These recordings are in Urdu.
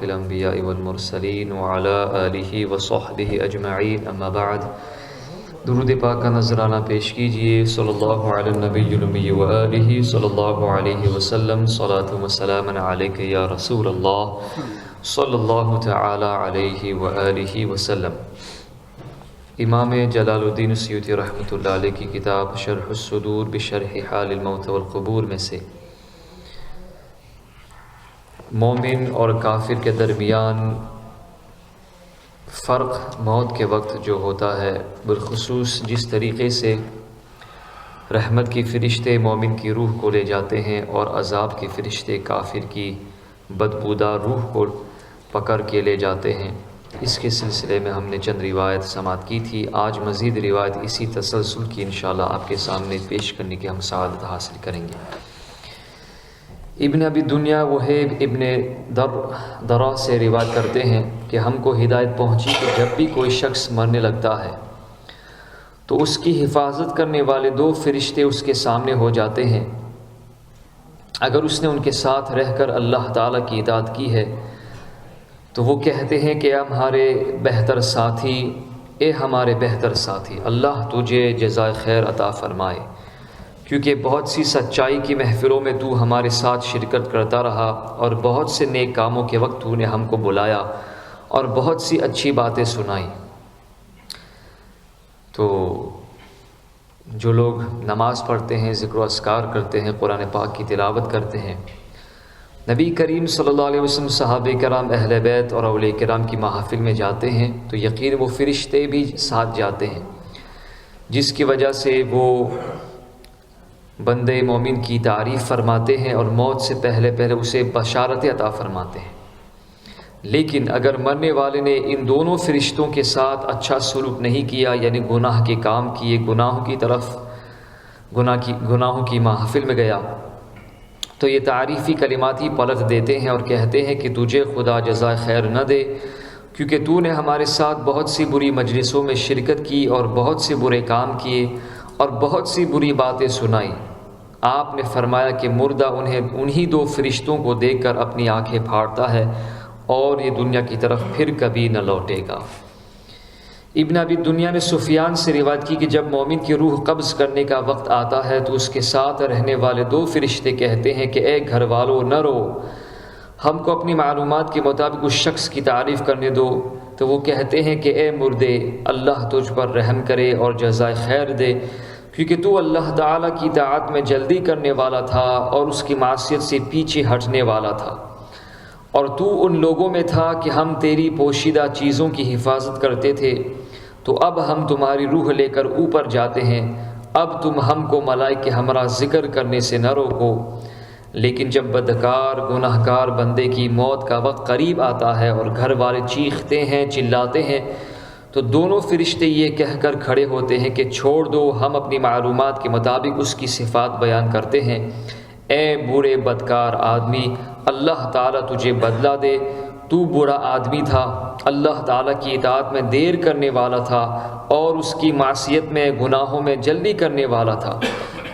الأنبياء والمرسلين وعلى آله وصحبه أجمعين اما بعد درود پاک کا نذرانہ پیش کیجئے صلی اللہ علی النبی الامی وآلہ صلی اللہ علیہ وسلم صلاۃ و سلام علیک یا رسول اللہ صلی اللہ تعالی علیہ وآلہ وسلم۔ امام جلال الدین سیوطی رحمۃ اللہ علیہ کی کتاب شرح الصدور بشرح حال الموت والقبور میں سے مومن اور کافر کے درمیان فرق موت کے وقت جو ہوتا ہے، بالخصوص جس طریقے سے رحمت کی فرشتے مومن کی روح کو لے جاتے ہیں اور عذاب کے فرشتے کافر کی بدبودار روح کو پکڑ کے لے جاتے ہیں، اس کے سلسلے میں ہم نے چند روایت سماعت کی تھی۔ آج مزید روایت اسی تسلسل کی انشاءاللہ آپ کے سامنے پیش کرنے کی ہم سعادت حاصل کریں گے۔ ابن ابی دنیا وہیب ابن درا سے روایت کرتے ہیں کہ ہم کو ہدایت پہنچی کہ جب بھی کوئی شخص مرنے لگتا ہے تو اس کی حفاظت کرنے والے دو فرشتے اس کے سامنے ہو جاتے ہیں۔ اگر اس نے ان کے ساتھ رہ کر اللہ تعالیٰ کی اطاعت کی ہے تو وہ کہتے ہیں کہ ہمارے بہتر ساتھی، اے ہمارے بہتر ساتھی، اللہ تجھے جزائے خیر عطا فرمائے، کیونکہ بہت سی سچائی کی محفلوں میں تو ہمارے ساتھ شرکت کرتا رہا اور بہت سے نیک کاموں کے وقت تو نے ہم کو بلایا اور بہت سی اچھی باتیں سنائی۔ تو جو لوگ نماز پڑھتے ہیں، ذکر و اذکار کرتے ہیں، قرآن پاک کی تلاوت کرتے ہیں، نبی کریم صلی اللہ علیہ وسلم، صحابہ کرام، اہل بیت اور اولیاء کرام کی محافل میں جاتے ہیں تو یقین وہ فرشتے بھی ساتھ جاتے ہیں، جس کی وجہ سے وہ بندے مومن کی تعریف فرماتے ہیں اور موت سے پہلے اسے بشارت عطا فرماتے ہیں۔ لیکن اگر مرنے والے نے ان دونوں فرشتوں کے ساتھ اچھا سلوک نہیں کیا، یعنی گناہ کے کام کیے، گناہوں کی محفل میں گیا، تو یہ تعریفی کلمات ہی پلٹ دیتے ہیں اور کہتے ہیں کہ تجھے خدا جزائے خیر نہ دے، کیونکہ تو نے ہمارے ساتھ بہت سی بری مجلسوں میں شرکت کی اور بہت سے برے کام کیے اور بہت سی بری باتیں سنائی۔ آپ نے فرمایا کہ مردہ انہی دو فرشتوں کو دیکھ کر اپنی آنکھیں پھاڑتا ہے اور یہ دنیا کی طرف پھر کبھی نہ لوٹے گا۔ ابن ابی دنیا نے سفیان سے روایت کی کہ جب مومن کی روح قبض کرنے کا وقت آتا ہے تو اس کے ساتھ رہنے والے دو فرشتے کہتے ہیں کہ اے گھر والوں نہ رو، ہم کو اپنی معلومات کے مطابق اس شخص کی تعریف کرنے دو۔ تو وہ کہتے ہیں کہ اے مردے، اللہ تجھ پر رحم کرے اور جزائے خیر دے، کیونکہ تو اللہ تعالیٰ کی اطاعت میں جلدی کرنے والا تھا اور اس کی معصیت سے پیچھے ہٹنے والا تھا، اور تو ان لوگوں میں تھا کہ ہم تیری پوشیدہ چیزوں کی حفاظت کرتے تھے۔ تو اب ہم تمہاری روح لے کر اوپر جاتے ہیں، اب تم ہم کو ملائکے ہمراہ ذکر کرنے سے نہ روکو۔ لیکن جب بدکار گناہگار بندے کی موت کا وقت قریب آتا ہے اور گھر والے چیختے ہیں، چلاتے ہیں، تو دونوں فرشتے یہ کہہ کر کھڑے ہوتے ہیں کہ چھوڑ دو، ہم اپنی معلومات کے مطابق اس کی صفات بیان کرتے ہیں۔ اے برے بدکار آدمی، اللہ تعالیٰ تجھے بدلہ دے، تو برا آدمی تھا، اللہ تعالیٰ کی اطاعت میں دیر کرنے والا تھا اور اس کی معصیت میں، گناہوں میں جلدی کرنے والا تھا،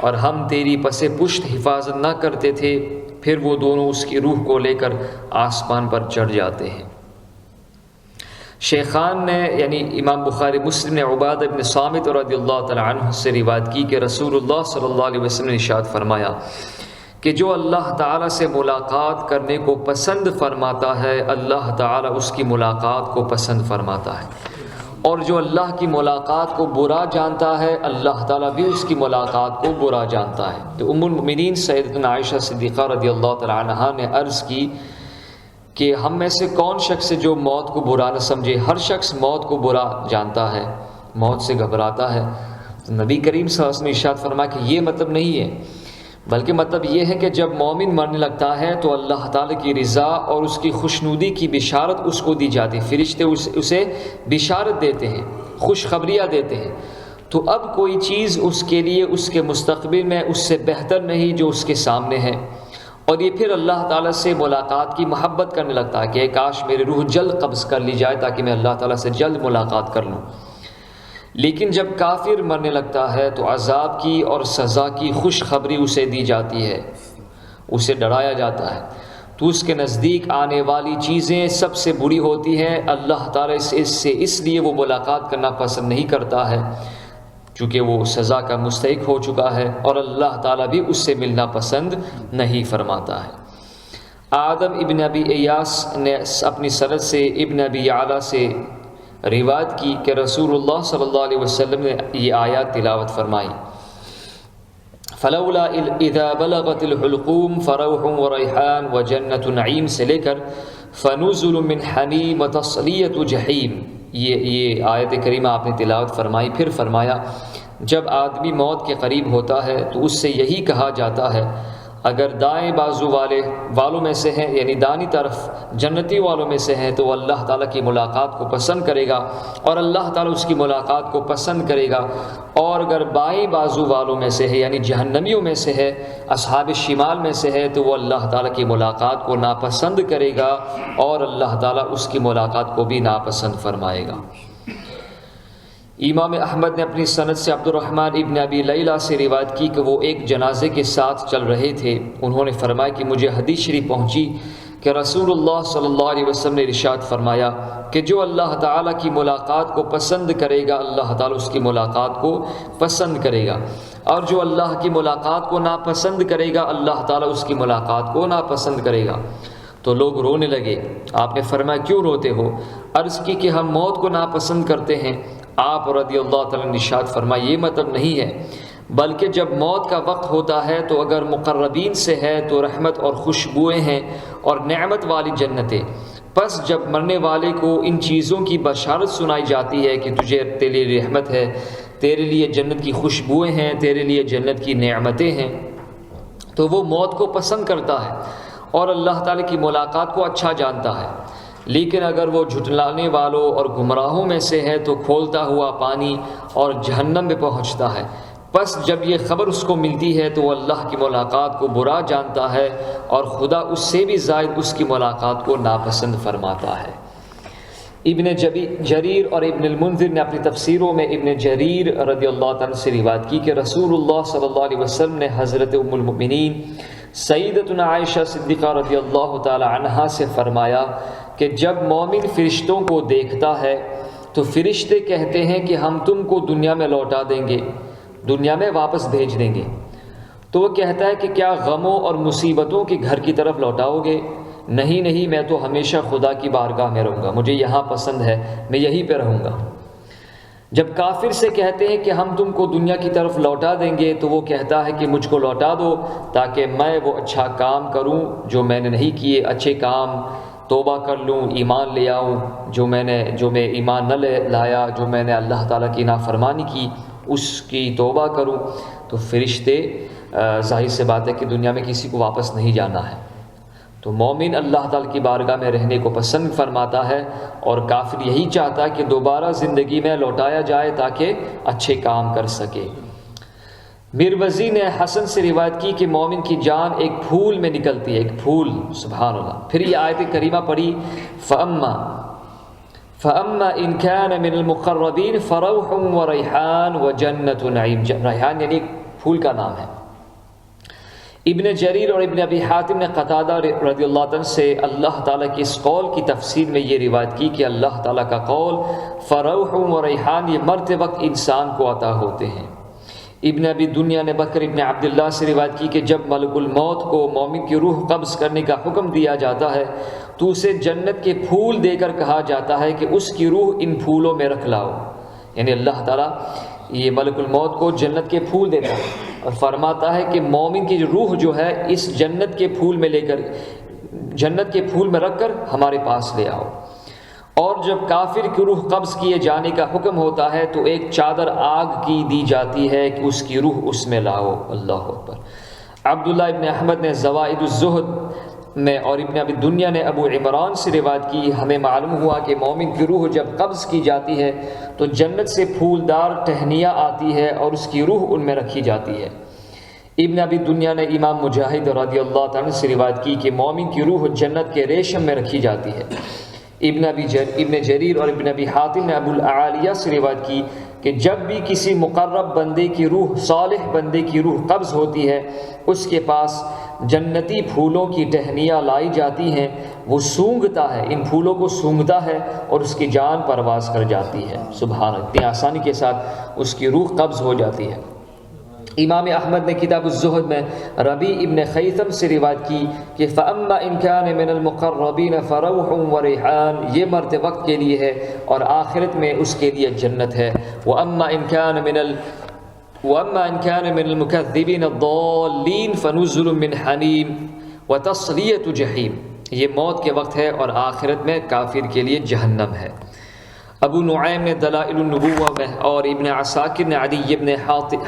اور ہم تیری پس پشت حفاظت نہ کرتے تھے۔ پھر وہ دونوں اس کی روح کو لے کر آسمان پر چڑھ جاتے ہیں۔ شیخان نے یعنی امام بخاری مسلم نے عبادہ بن صامت رضی اللہ تعالی عنہ سے روایت کی کہ رسول اللہ صلی اللہ علیہ وسلم نے ارشاد فرمایا کہ جو اللہ تعالیٰ سے ملاقات کرنے کو پسند فرماتا ہے، اللہ تعالیٰ اس کی ملاقات کو پسند فرماتا ہے، اور جو اللہ کی ملاقات کو برا جانتا ہے، اللہ تعالیٰ بھی اس کی ملاقات کو برا جانتا ہے۔ تو ام المؤمنین سیدتنا عائشہ صدیقہ رضی اللہ تعالی عنہا نے عرض کی کہ ہم میں سے کون شخص ہے جو موت کو برا نہ سمجھے؟ ہر شخص موت کو برا جانتا ہے، موت سے گھبراتا ہے۔ تو نبی کریم صلی اللہ علیہ وسلم نے ارشاد فرمایا کہ یہ مطلب نہیں ہے، بلکہ مطلب یہ ہے کہ جب مومن مرنے لگتا ہے تو اللہ تعالیٰ کی رضا اور اس کی خوشنودی کی بشارت اس کو دی جاتی ہے، فرشتے اسے بشارت دیتے ہیں، خوشخبریاں دیتے ہیں۔ تو اب کوئی چیز اس کے لیے اس کے مستقبل میں اس سے بہتر نہیں جو اس کے سامنے ہے، اور یہ پھر اللہ تعالیٰ سے ملاقات کی محبت کرنے لگتا ہے کہ اے کاش میری روح جلد قبض کر لی جائے تاکہ میں اللہ تعالیٰ سے جلد ملاقات کر لوں۔ لیکن جب کافر مرنے لگتا ہے تو عذاب کی اور سزا کی خوشخبری اسے دی جاتی ہے، اسے ڈرایا جاتا ہے۔ تو اس کے نزدیک آنے والی چیزیں سب سے بری ہوتی ہیں۔ اللہ تعالیٰ اس لیے وہ ملاقات کرنا پسند نہیں کرتا ہے چونکہ وہ سزا کا مستحق ہو چکا ہے، اور اللہ تعالیٰ بھی اس سے ملنا پسند نہیں فرماتا ہے۔ آدم ابن ابی ایاس نے اپنی سند سے ابن ابی یعلا سے روایت کی کہ رسول اللہ صلی اللہ علیہ وسلم نے یہ آیات تلاوت فرمائی، فلولا اذا بلغت الحلقوم فروح وریحان وجنت نعیم سے لے کر فنزل من حمیم وتصلیۃ جحیم، یہ آیت کریمہ آپ نے تلاوت فرمائی۔ پھر فرمایا جب آدمی موت کے قریب ہوتا ہے تو اس سے یہی کہا جاتا ہے، اگر دائیں بازو والوں میں سے ہیں، یعنی دانی طرف جنتی والوں میں سے ہیں، تو وہ اللہ تعالیٰ کی ملاقات کو پسند کرے گا اور اللہ تعالیٰ اس کی ملاقات کو پسند کرے گا، اور اگر بائیں بازو والوں میں سے ہے یعنی جہنمیوں میں سے ہے، اصحاب الشمال میں سے ہے، تو وہ اللہ تعالیٰ کی ملاقات کو ناپسند کرے گا اور اللہ تعالیٰ اس کی ملاقات کو بھی ناپسند فرمائے گا۔ امام احمد نے اپنی سند سے عبد الرحمن ابن ابی لیلہ سے روایت کی کہ وہ ایک جنازے کے ساتھ چل رہے تھے۔ انہوں نے فرمایا کہ مجھے حدیث شریف پہنچی کہ رسول اللہ صلی اللہ علیہ وسلم نے ارشاد فرمایا کہ جو اللہ تعالیٰ کی ملاقات کو پسند کرے گا اللہ تعالیٰ اس کی ملاقات کو پسند کرے گا، اور جو اللہ کی ملاقات کو ناپسند کرے گا اللہ تعالیٰ اس کی ملاقات کو ناپسند کرے گا۔ تو لوگ رونے لگے۔ آپ نے فرمایا کیوں روتے ہو؟ عرض کی کہ ہم موت کو ناپسند کرتے ہیں۔ آپ رضی اللہ تعالیٰ نے ارشاد فرمایا یہ مطلب نہیں ہے، بلکہ جب موت کا وقت ہوتا ہے تو اگر مقربین سے ہے تو رحمت اور خوشبوئیں ہیں اور نعمت والی جنتیں، پس جب مرنے والے کو ان چیزوں کی بشارت سنائی جاتی ہے کہ تیرے لیے رحمت ہے، تیرے لیے جنت کی خوشبوئیں ہیں، تیرے لیے جنت کی نعمتیں ہیں، تو وہ موت کو پسند کرتا ہے اور اللہ تعالیٰ کی ملاقات کو اچھا جانتا ہے۔ لیکن اگر وہ جھٹلانے والوں اور گمراہوں میں سے ہے تو کھولتا ہوا پانی اور جہنم میں پہنچتا ہے۔ پس جب یہ خبر اس کو ملتی ہے تو وہ اللہ کی ملاقات کو برا جانتا ہے اور خدا اس سے بھی زائد اس کی ملاقات کو ناپسند فرماتا ہے۔ ابن جریر اور ابن المنذر نے اپنی تفسیروں میں ابن جریر رضی اللہ عنہ سے روایت کی کہ رسول اللہ صلی اللہ علیہ وسلم نے حضرت ام المؤمنین سیدتنا عائشہ صدیقہ رضی اللہ تعالی عنہا سے فرمایا کہ جب مومن فرشتوں کو دیکھتا ہے تو فرشتے کہتے ہیں کہ ہم تم کو دنیا میں لوٹا دیں گے، دنیا میں واپس بھیج دیں گے۔ تو وہ کہتا ہے کہ کیا غموں اور مصیبتوں کے گھر کی طرف لوٹاؤ گے؟ نہیں نہیں، میں تو ہمیشہ خدا کی بارگاہ میں رہوں گا، مجھے یہاں پسند ہے، میں یہیں پہ رہوں گا۔ جب کافر سے کہتے ہیں کہ ہم تم کو دنیا کی طرف لوٹا دیں گے تو وہ کہتا ہے کہ مجھ کو لوٹا دو تاکہ میں وہ اچھا کام کروں جو میں نے نہیں کیے، اچھے کام توبہ کر لوں، ایمان لے آؤں، جو میں ایمان نہ لایا، جو میں نے اللہ تعالیٰ کی نافرمانی کی اس کی توبہ کروں۔ تو فرشتے ظاہر سے بات ہے کہ دنیا میں کسی کو واپس نہیں جانا ہے، تو مومن اللہ تعالیٰ کی بارگاہ میں رہنے کو پسند فرماتا ہے، اور کافر یہی چاہتا ہے کہ دوبارہ زندگی میں لوٹایا جائے تاکہ اچھے کام کر سکے۔ مروزی نے حسن سے روایت کی کہ مومن کی جان ایک پھول میں نکلتی ہے، ایک پھول، سبحان اللہ۔ پھر یہ آیت کریمہ پڑھی فَأَمَّا إِنْ كَانَ مِنَ الْمُقَرَّبِينَ فَرَوْحٌ وَرَيْحَانٌ وَجَنَّةُ نَعِيمٍ۔ ریحان یعنی پھول کا نام ہے۔ ابن جریر اور ابن ابی حاتم نے قتادہ رضی اللہ عنہ سے اللہ تعالیٰ کی اس قول کی تفسیر میں یہ روایت کی کہ اللہ تعالیٰ کا قول فروح و ریحان یہ مرتے وقت انسان کو عطا ہوتے ہیں۔ ابن ابی دنیا نے بکر ابن عبداللہ سے روایت کی کہ جب ملک الموت کو مومن کی روح قبض کرنے کا حکم دیا جاتا ہے تو اسے جنت کے پھول دے کر کہا جاتا ہے کہ اس کی روح ان پھولوں میں رکھ لاؤ، یعنی اللہ تعالیٰ یہ ملک الموت کو جنت کے پھول دیتا ہے اور فرماتا ہے کہ مومن کی روح جو ہے اس جنت کے پھول میں لے کر، جنت کے پھول میں رکھ کر ہمارے پاس لے آؤ۔ اور جب کافر کی روح قبض کیے جانے کا حکم ہوتا ہے تو ایک چادر آگ کی دی جاتی ہے کہ اس کی روح اس میں لاؤ۔ اللہ اکبر۔ عبداللہ ابن احمد نے زوائد الزہد میں اور ابن ابی دنیا نے ابو عمران سے روایت کی، ہمیں معلوم ہوا کہ مومن کی روح جب قبض کی جاتی ہے تو جنت سے پھولدار ٹہنیاں آتی ہے اور اس کی روح ان میں رکھی جاتی ہے۔ ابن ابی دنیا نے امام مجاہد رضی اللہ عنہ سے روایت کی کہ مومن کی روح جنت کے ریشم میں رکھی جاتی ہے۔ ابن جریر اور ابن ابی حاتم نے ابو العالیہ سے روایت کی کہ جب بھی کسی مقرب بندے کی روح، صالح بندے کی روح قبض ہوتی ہے، اس کے پاس جنتی پھولوں کی ٹہنیاں لائی جاتی ہیں، وہ سونگھتا ہے، ان پھولوں کو سونگھتا ہے اور اس کی جان پرواز کر جاتی ہے۔ سبحان اللہ، اتنی آسانی کے ساتھ اس کی روح قبض ہو جاتی ہے۔ امام احمد نے کتاب الزہد میں ربیع ابن خیثم سے روایت کی کہ فَأَمَّا إِن كَانَ مِنَ الْمُقَرَّبِينَ فَرَوْحٌ وَرَيْحَانٌ، یہ مرد وقت کے لیے ہے اور آخرت میں اس کے لیے جنت ہے۔ وَأَمَّا إِن كَانَ مِنَ الْمُكَذِّبِينَ الضَّالِّينَ فَنُزُلٌ مِّنْ حَمِيمٍ وَتَصْلِيَةُ جَحِيمٍ، یہ موت کے وقت ہے اور آخرت میں کافر کے لیے جہنم ہے۔ ابو نعیم نے دلائل النبوہ میں اور ابن عساکر نے عدی ابن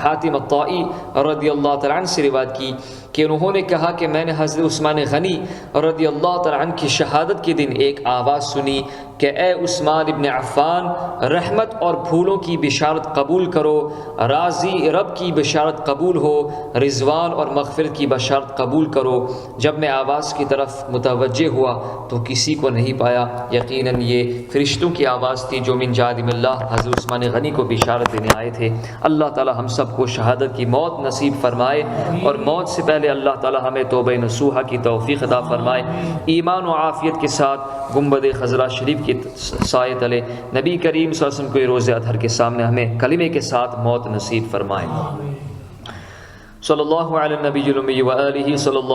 حاتم الطائی رضی اللہ تعالیٰ عنہ سے روایت کی کہ انہوں نے کہا کہ میں نے حضرت عثمان غنی رضی اللہ تعالیٰ عنہ کی شہادت کے دن ایک آواز سنی کہ اے عثمان ابن عفان، رحمت اور پھولوں کی بشارت قبول کرو، راضی رب کی بشارت قبول ہو، رضوان اور مغفرت کی بشارت قبول کرو۔ جب میں آواز کی طرف متوجہ ہوا تو کسی کو نہیں پایا، یقیناً یہ فرشتوں کی آواز تھی جو من جانب اللہ حضرت عثمان غنی کو بشارت دینے آئے تھے۔ اللہ تعالی ہم سب کو شہادت کی موت نصیب فرمائے اور موت سے پہلے اللہ تعالی ہمیں توبہ نصوحہ کی توفیق عطا فرمائے، ایمان و عافیت کے ساتھ گنبد خضرا شریف کی سائے تلے نبی کریم صلی اللہ علیہ وسلم کو روز اطہر کے سامنے ہمیں کلمے کے ساتھ موت نصیب فرمائے۔ صلی اللہ علیہ نبی المی و آلہ صلی اللہ